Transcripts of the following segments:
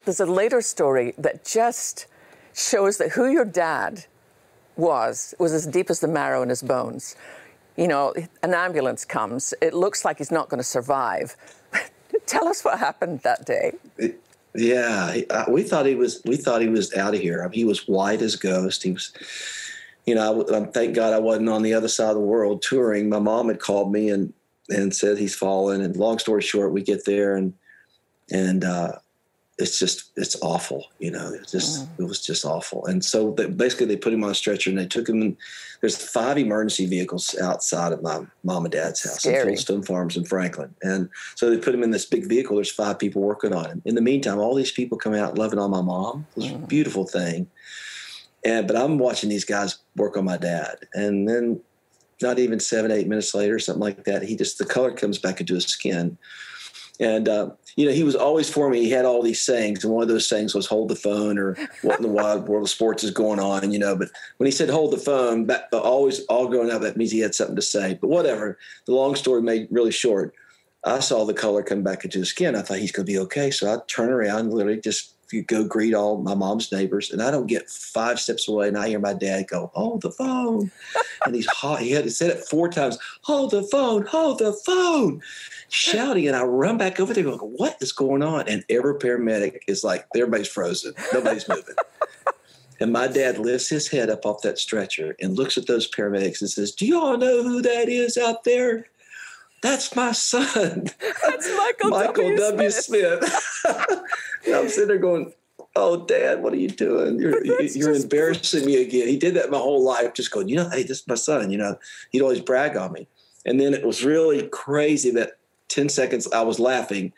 there's a later story that just shows that who your dad was as deep as the marrow in his bones. You know, an ambulance comes. It looks like he's not going to survive. Tell us what happened that day. We thought he was out of here. I mean, he was white as a ghost. He was, you know, thank God I wasn't on the other side of the world touring. My mom had called me and said he's fallen. And long story short, we get there and it's awful. You know, it was just awful. And so basically they put him on a stretcher and they took him. There's 5 emergency vehicles outside of my mom and dad's house in Fullstone Farms in Franklin. And so they put him in this big vehicle. There's 5 people working on him. In the meantime, all these people come out loving on my mom. It was a beautiful thing. But I'm watching these guys work on my dad. And then not even 7-8 minutes later, something like that, the color comes back into his skin. And, you know, he was always for me. He had all these sayings. And one of those sayings was hold the phone or what in the wide world of sports is going on, you know. But when he said hold the phone, all growing up, that means he had something to say. But whatever. The long story made really short. I saw the color come back into his skin. I thought he's going to be okay. So I turn around and literally just go greet all my mom's neighbors. And I don't get 5 steps away. And I hear my dad go, hold the phone. And he had said it 4 times, hold the phone, shouting. And I run back over there going, what is going on? And every paramedic is like, everybody's frozen. Nobody's moving. And my dad lifts his head up off that stretcher and looks at those paramedics and says, do you all know who that is out there? That's my son. That's Michael W. Smith. And I'm sitting there going, oh, Dad, what are you doing? You're embarrassing me again. He did that my whole life, just going, you know, hey, this is my son. You know, he'd always brag on me. And then it was really crazy that 10 seconds I was laughing.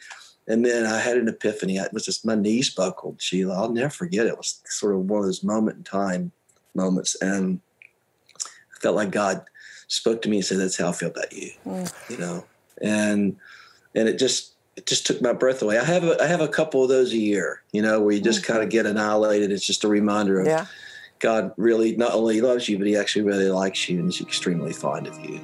And then I had an epiphany. It was just my knees buckled, Sheila. I'll never forget it. It was sort of one of those moment in time moments. And I felt like God spoke to me and said, that's how I feel about you, you know, and it just took my breath away. I have a couple of those a year, you know, where you just kind of get annihilated. It's just a reminder of God really not only loves you, but he actually really likes you and is extremely fond of you.